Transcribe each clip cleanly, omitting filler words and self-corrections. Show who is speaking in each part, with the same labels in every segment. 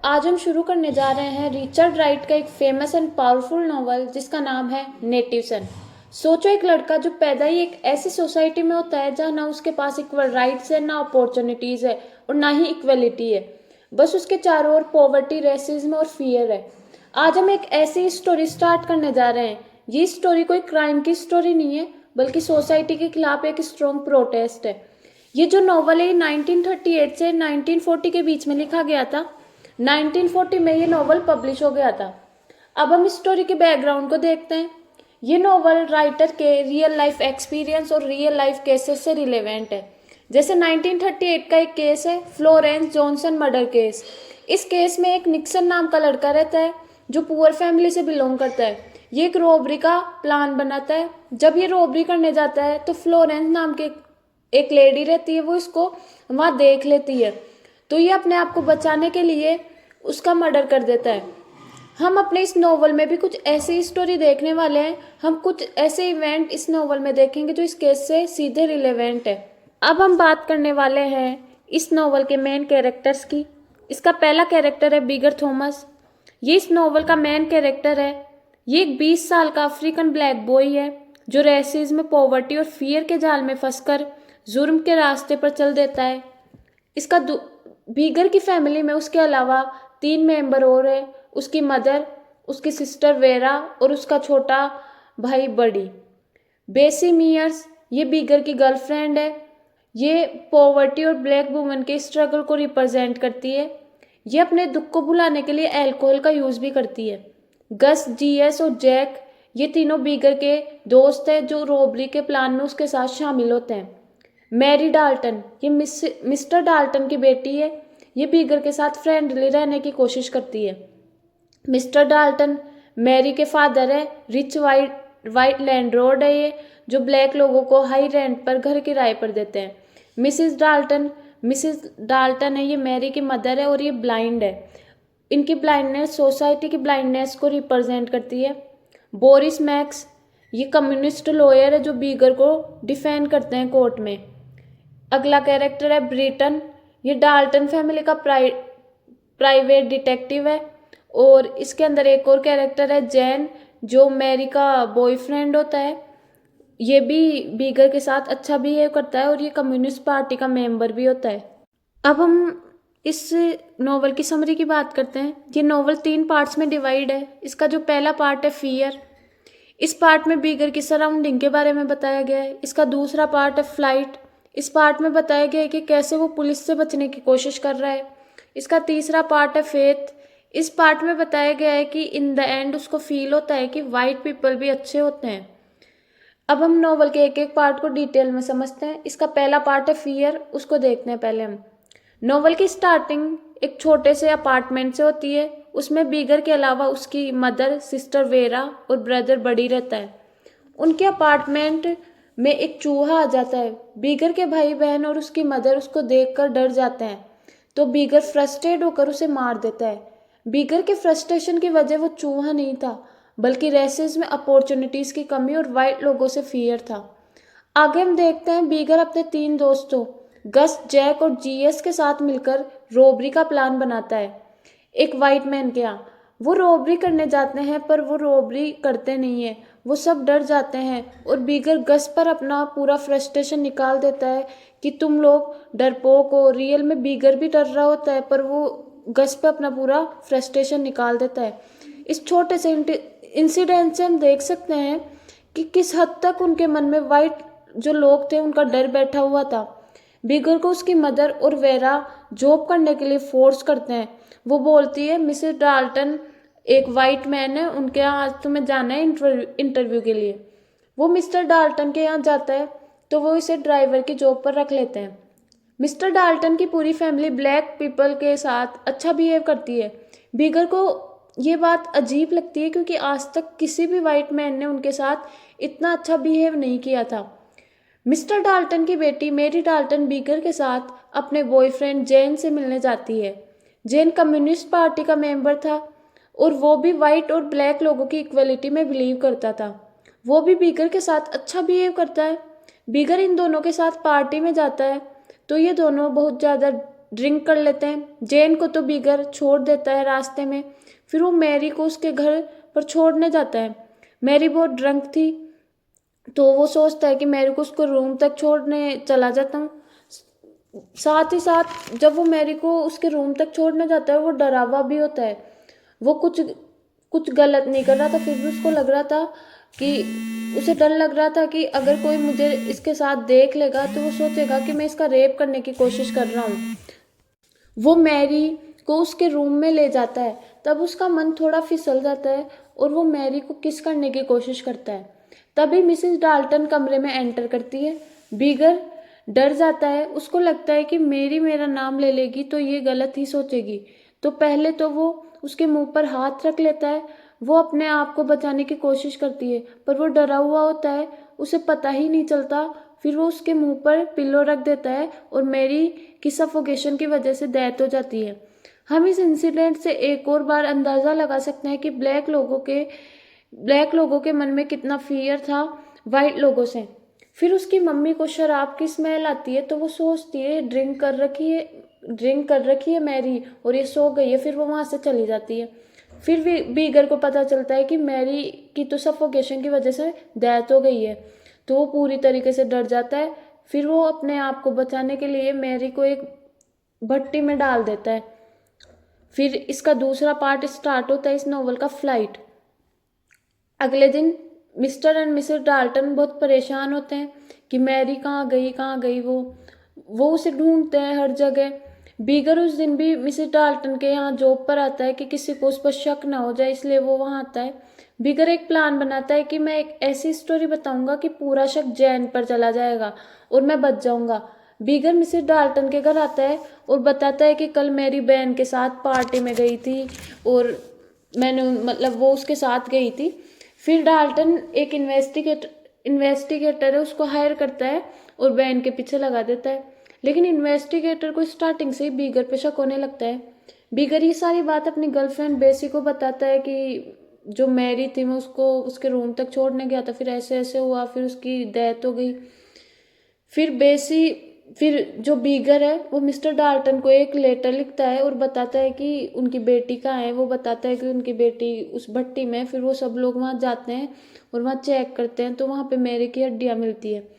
Speaker 1: आज हम शुरू करने जा रहे हैं रिचर्ड राइट का एक फेमस एंड पावरफुल नॉवल जिसका नाम है नेटिव सन। सोचो, एक लड़का जो पैदा ही एक ऐसी सोसाइटी में होता है जहाँ ना उसके पास इक्वल राइट्स है, ना अपॉर्चुनिटीज है और ना ही इक्वलिटी है। बस उसके चारों ओर पॉवर्टी, रेसिज्म और फियर है। आज हम एक ऐसी स्टोरी स्टार्ट करने जा रहे हैं। ये स्टोरी कोई क्राइम की स्टोरी नहीं है, बल्कि सोसाइटी के खिलाफ एक स्ट्रॉन्ग प्रोटेस्ट है। ये जो नॉवल है 1938 से 1940 के बीच में लिखा गया था। 1940 में ये नॉवल पब्लिश हो गया था। अब हम इस स्टोरी के बैकग्राउंड को देखते हैं। ये नॉवल राइटर के रियल लाइफ एक्सपीरियंस और रियल लाइफ केसेस से रिलेवेंट है। जैसे 1938 का एक केस है, फ्लोरेंस जॉनसन मर्डर केस। इस केस में एक निक्सन नाम का लड़का रहता है जो पुअर फैमिली से बिलोंग करता है। ये एक रॉबरी का प्लान बनाता है। जब ये रॉबरी करने जाता है तो फ्लोरेंस नाम के एक लेडी रहती है, वो इसको वहाँ देख लेती है, तो ये अपने आप को बचाने के लिए उसका मर्डर कर देता है। हम अपने इस नॉवल में भी कुछ ऐसी स्टोरी देखने वाले हैं। हम कुछ ऐसे इवेंट इस नॉवल में देखेंगे जो इस केस से सीधे रिलेवेंट है। अब हम बात करने वाले हैं इस नॉवल के मेन कैरेक्टर्स की। इसका पहला कैरेक्टर है बिगर थॉमस। ये इस नॉवल का मेन कैरेक्टर है। ये एक 20 साल का अफ्रीकन ब्लैक बॉय है जो रेसिज्म, पॉवर्टी और फियर के जाल में फंसकर जुर्म के रास्ते पर चल देता है। इसका बीगर की फैमिली में उसके अलावा 3 मेंबर और है। उसकी मदर, उसकी सिस्टर वेरा और उसका छोटा भाई बड़ी। बेसी मियर्स ये बीगर की गर्लफ्रेंड है। ये पॉवर्टी और ब्लैक वुमन के स्ट्रगल को रिप्रेजेंट करती है। ये अपने दुख को भुलाने के लिए अल्कोहल का यूज़ भी करती है। गस, जीएस और जैक ये तीनों बीगर के दोस्त हैं जो रॉबरी के प्लान में उसके साथ शामिल होते हैं। मैरी डाल्टन ये मिस्टर डाल्टन की बेटी है। ये बीगर के साथ फ्रेंडली रहने की कोशिश करती है। मिस्टर डाल्टन मैरी के फादर है। रिच वाइट लैंडलॉर्ड है ये, जो ब्लैक लोगों को हाई रेंट पर घर किराए पर देते हैं। मिसिस डाल्टन है, ये मैरी की मदर है और ये ब्लाइंड है। इनकी ब्लाइंडनेस सोसाइटी की ब्लाइंडनेस को रिप्रेजेंट करती है। बोरिस मैक्स ये कम्युनिस्ट लॉयर है जो बीगर को डिफेंड करते हैं कोर्ट में। अगला कैरेक्टर है ब्रिटन। ये डाल्टन फैमिली का प्राइवेट डिटेक्टिव है। और इसके अंदर एक और कैरेक्टर है जैन, जो मैरी का बॉयफ्रेंड होता है। ये भी बीगर के साथ अच्छा बिहेव करता है और ये कम्युनिस्ट पार्टी का मेंबर भी होता है। अब हम इस नॉवल की समरी की बात करते हैं। ये नॉवल 3 पार्ट्स में डिवाइड है। इसका जो पहला पार्ट है फियर। इस पार्ट में बीगर की सराउंडिंग के बारे में बताया गया है। इसका दूसरा पार्ट है फ्लाइट। इस पार्ट में बताया गया है कि कैसे वो पुलिस से बचने की कोशिश कर रहा है। इसका तीसरा पार्ट है फेथ। इस पार्ट में बताया गया है कि इन द एंड उसको फील होता है कि वाइट पीपल भी अच्छे होते हैं। अब हम नॉवल के एक एक पार्ट को डिटेल में समझते हैं। इसका पहला पार्ट है फियर, उसको देखते हैं पहले हम। नॉवल की स्टार्टिंग एक छोटे से अपार्टमेंट से होती है। उसमें बीगर के अलावा उसकी मदर, सिस्टर वेरा और ब्रदर बड़ी रहता है। उनके अपार्टमेंट में एक चूहा आ जाता है। बीगर के भाई बहन और उसकी मदर उसको देखकर डर जाते हैं, तो बीगर फ्रस्ट्रेट होकर उसे मार देता है। बीगर के फ्रस्ट्रेशन की वजह वो चूहा नहीं था, बल्कि रेसिज्म में अपॉर्चुनिटीज की कमी और वाइट लोगों से फियर था। आगे हम देखते हैं बीगर अपने 3 दोस्तों गस, जैक और जीएस के साथ मिलकर रॉबरी का प्लान बनाता है एक वाइट मैन के यहाँ। वो रॉबरी करने जाते हैं पर वो रॉबरी करते नहीं है। वो सब डर जाते हैं और बीगर गस पर अपना पूरा फ्रस्ट्रेशन निकाल देता है कि तुम लोग डरपोक हो। रियल में बीगर भी डर रहा होता है पर वो गस पे अपना पूरा फ्रस्ट्रेशन निकाल देता है। इस छोटे से इंसिडेंट से हम देख सकते हैं कि किस हद तक उनके मन में वाइट जो लोग थे उनका डर बैठा हुआ था। बीगर को उसकी मदर और वेरा जॉब करने के लिए फोर्स करते हैं। वो बोलती है मिसेस डाल्टन एक वाइट मैन है, उनके यहाँ आज तुम्हें जाना है इंटरव्यू के लिए। वो मिस्टर डाल्टन के यहाँ जाता है तो वो इसे ड्राइवर की जॉब पर रख लेते हैं। मिस्टर डाल्टन की पूरी फैमिली ब्लैक पीपल के साथ अच्छा बिहेव करती है। बीगर को ये बात अजीब लगती है क्योंकि आज तक किसी भी वाइट मैन ने उनके साथ इतना अच्छा बिहेव नहीं किया था। मिस्टर डाल्टन की बेटी मेरी डाल्टन बीगर के साथ अपने बॉयफ्रेंड जैन से मिलने जाती है। जैन कम्युनिस्ट पार्टी का मेंबर था और वो भी वाइट और ब्लैक लोगों की इक्वलिटी में बिलीव करता था। वो भी बीगर के साथ अच्छा बिहेव करता है। बीगर इन दोनों के साथ पार्टी में जाता है तो ये दोनों बहुत ज़्यादा ड्रिंक कर लेते हैं। जेन को तो बीगर छोड़ देता है रास्ते में। फिर वो मैरी को उसके घर पर छोड़ने जाता है। मैरी बहुत ड्रंक थी, तो वो सोचता है कि मैरी को उसको रूम तक छोड़ने चला जाता हूँ। साथ ही साथ जब वो मैरी को उसके रूम तक छोड़ने जाता है, वो डरा हुआ भी होता है। वो कुछ कुछ गलत नहीं कर रहा था, फिर भी उसको लग रहा था कि उसे डर लग रहा था कि अगर कोई मुझे इसके साथ देख लेगा तो वो सोचेगा कि मैं इसका रेप करने की कोशिश कर रहा हूँ। वो मैरी को उसके रूम में ले जाता है। तब उसका मन थोड़ा फिसल जाता है और वो मैरी को किस करने की कोशिश करता है। तभी मिसेस डाल्टन कमरे में एंटर करती है। बीगर डर जाता है, उसको लगता है कि मेरी मेरा नाम ले लेगी तो ये गलत ही सोचेगी। तो पहले तो वो उसके मुंह पर हाथ रख लेता है। वो अपने आप को बचाने की कोशिश करती है, पर वो डरा हुआ होता है, उसे पता ही नहीं चलता। फिर वो उसके मुंह पर पिल्लो रख देता है और मैरी की सफोकेशन की वजह से डेथ हो जाती है। हम इस इंसिडेंट से एक और बार अंदाज़ा लगा सकते हैं कि ब्लैक लोगों के मन में कितना फियर था वाइट लोगों से। फिर उसकी मम्मी को शराब की स्मेल आती है, तो वो सोचती है ड्रिंक कर रखी है मैरी और ये सो गई है। फिर वो वहाँ से चली जाती है। फिर भी बीगर को पता चलता है कि मैरी की तो सफोकेशन की वजह से डेथ हो गई है, तो वो पूरी तरीके से डर जाता है। फिर वो अपने आप को बचाने के लिए मैरी को एक भट्टी में डाल देता है। फिर इसका दूसरा पार्ट स्टार्ट होता है इस नॉवल का, फ्लाइट। अगले दिन मिस्टर एंड मिसेस डाल्टन बहुत परेशान होते हैं कि मैरी कहाँ गई वो उसे ढूंढते हैं हर जगह। बीगर उस दिन भी मिसेस डाल्टन के यहाँ जॉब पर आता है कि किसी को उस पर शक ना हो जाए, इसलिए वो वहाँ आता है। बीगर एक प्लान बनाता है कि मैं एक ऐसी स्टोरी बताऊंगा कि पूरा शक जैन पर चला जाएगा और मैं बच जाऊंगा। बीगर मिसेस डाल्टन के घर आता है और बताता है कि कल मेरी बहन के साथ पार्टी में गई थी और मैंने मतलब वो उसके साथ गई थी। फिर डाल्टन एक इन्वेस्टिगेटर है, उसको हायर करता है और बहन के पीछे लगा देता है। लेकिन इन्वेस्टिगेटर को स्टार्टिंग से ही बीगर पे शक होने लगता है। बीगर ये सारी बात अपनी गर्लफ्रेंड बेसी को बताता है कि जो मैरी थी, मैं उसको उसके रूम तक छोड़ने गया था, फिर ऐसे ऐसे हुआ, फिर उसकी डेथ हो गई। फिर जो बीगर है वो मिस्टर डाल्टन को एक लेटर लिखता है और बताता है कि उनकी बेटी कहाँ है। वो बताता है कि उनकी बेटी उस भट्टी में है। फिर वो सब लोग वहाँ जाते हैं और वहाँ चेक करते हैं, तो वहाँ पे मैरी की हड्डियाँ मिलती है।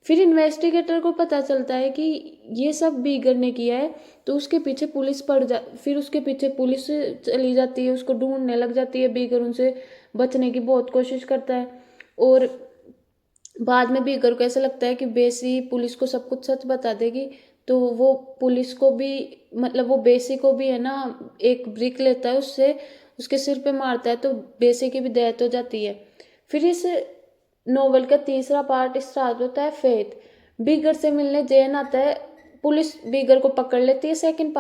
Speaker 1: फिर इन्वेस्टिगेटर को पता चलता है कि ये सब बीगर ने किया है, तो फिर उसके पीछे पुलिस चली जाती है, उसको ढूंढने लग जाती है। बीगर उनसे बचने की बहुत कोशिश करता है और बाद में बीगर को ऐसा लगता है कि बेसी पुलिस को सब कुछ सच बता देगी, तो वो पुलिस को भी मतलब वो बेसी को भी है ना एक ब्रिक लेता है, उससे उसके सिर पे मारता है, तो बेसी की भी डेथ हो जाती है। फिर इस नोवेल का तीसरा पार्ट स्टार्ट होता है, फेथ। बीगर से मिलने जेन आता है। पुलिस बीगर को पकड़ लेती है सेकंड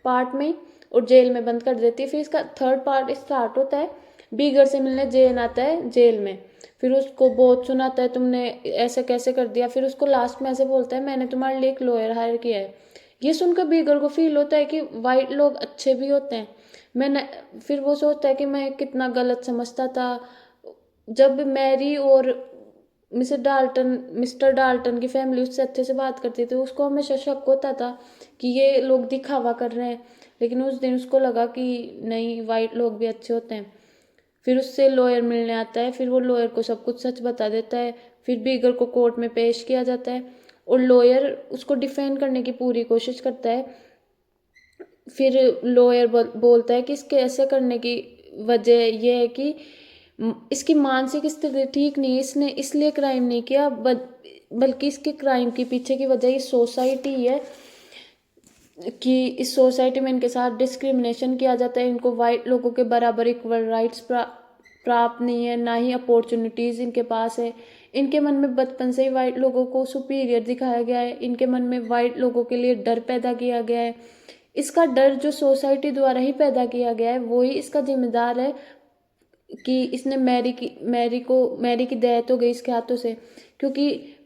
Speaker 1: पार्ट में और जेल में बंद कर देती है। फिर इसका थर्ड पार्ट स्टार्ट होता है, बीगर से मिलने जेन आता है जेल में। फिर उसको बहुत सुनाता है, तुमने ऐसे कैसे कर दिया। फिर उसको लास्ट में ऐसे बोलता है, मैंने तुम्हारे लिए एक लॉयर हायर किया है। ये सुनकर बीगर को फील होता है कि वाइट लोग अच्छे भी होते हैं। फिर वो सोचता है कि मैं कितना गलत समझता था। जब मैरी और मिस्टर डाल्टन की फैमिली उससे अच्छे से बात करती थी, उसको हमेशा शक होता था कि ये लोग दिखावा कर रहे हैं। लेकिन उस दिन उसको लगा कि नहीं, वाइट लोग भी अच्छे होते हैं। फिर उससे लॉयर मिलने आता है। फिर वो लॉयर को सब कुछ सच बता देता है। फिर बीगर को कोर्ट में पेश किया जाता है और लॉयर उसको डिफेंड करने की पूरी कोशिश करता है। फिर लॉयर बोलता है कि इसके ऐसे करने की वजह यह है कि इसकी मानसिक स्थिति ठीक नहीं है, इसने इसलिए क्राइम नहीं किया, बल्कि इसके क्राइम के पीछे की वजह ये सोसाइटी है कि इस सोसाइटी में इनके साथ डिस्क्रिमिनेशन किया जाता है। इनको वाइट लोगों के बराबर इक्वल राइट्स प्राप्त नहीं है, ना ही अपॉर्चुनिटीज़ इनके पास है। इनके मन में बचपन से ही वाइट लोगों को सुपीरियर दिखाया गया है। इनके मन में वाइट लोगों के लिए डर पैदा किया गया है। इसका डर जो सोसाइटी द्वारा ही पैदा किया गया है, वो ही इसका जिम्मेदार है कि इसने मैरी की डेथ हो गई इसके हाथों से। क्योंकि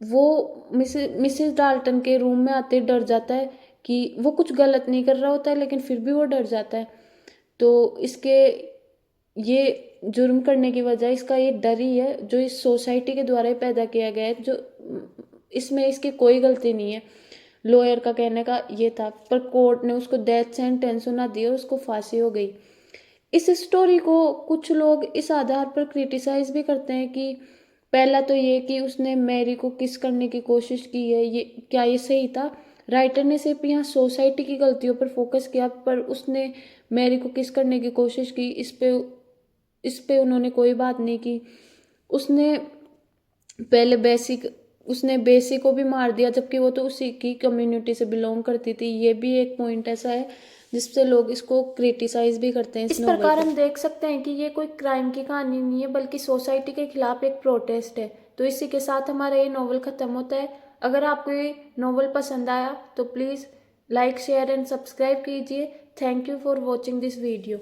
Speaker 1: वो मिसेस डाल्टन के रूम में आते ही डर जाता है कि वो कुछ गलत नहीं कर रहा होता है, लेकिन फिर भी वो डर जाता है। तो इसके ये जुर्म करने की वजह इसका ये डर ही है, जो इस सोसाइटी के द्वारा ही पैदा किया गया है, जो इसमें इसकी कोई गलती नहीं है। लॉयर का कहने का ये था, पर कोर्ट ने उसको डेथ सेंटेंस सुना दी और उसको फांसी हो गई। इस स्टोरी को कुछ लोग इस आधार पर क्रिटिसाइज भी करते हैं कि पहला तो ये कि उसने मैरी को किस करने की कोशिश की है, ये क्या ये सही था। राइटर ने सिर्फ यहाँ सोसाइटी की गलतियों पर फोकस किया, पर उसने मैरी को किस करने की कोशिश की इस पे उन्होंने कोई बात नहीं की। उसने पहले उसने बेसी को भी मार दिया, जबकि वो तो उसी की कम्युनिटी से बिलोंग करती थी। ये भी एक पॉइंट ऐसा है जिससे लोग इसको क्रिटिसाइज भी करते हैं। इस प्रकार हम देख सकते हैं कि ये कोई क्राइम की कहानी नहीं है, बल्कि सोसाइटी के खिलाफ एक प्रोटेस्ट है। तो इसी के साथ हमारा ये नॉवल खत्म होता है। अगर आपको ये नॉवल पसंद आया तो please like share and subscribe कीजिए। Thank you for watching this video.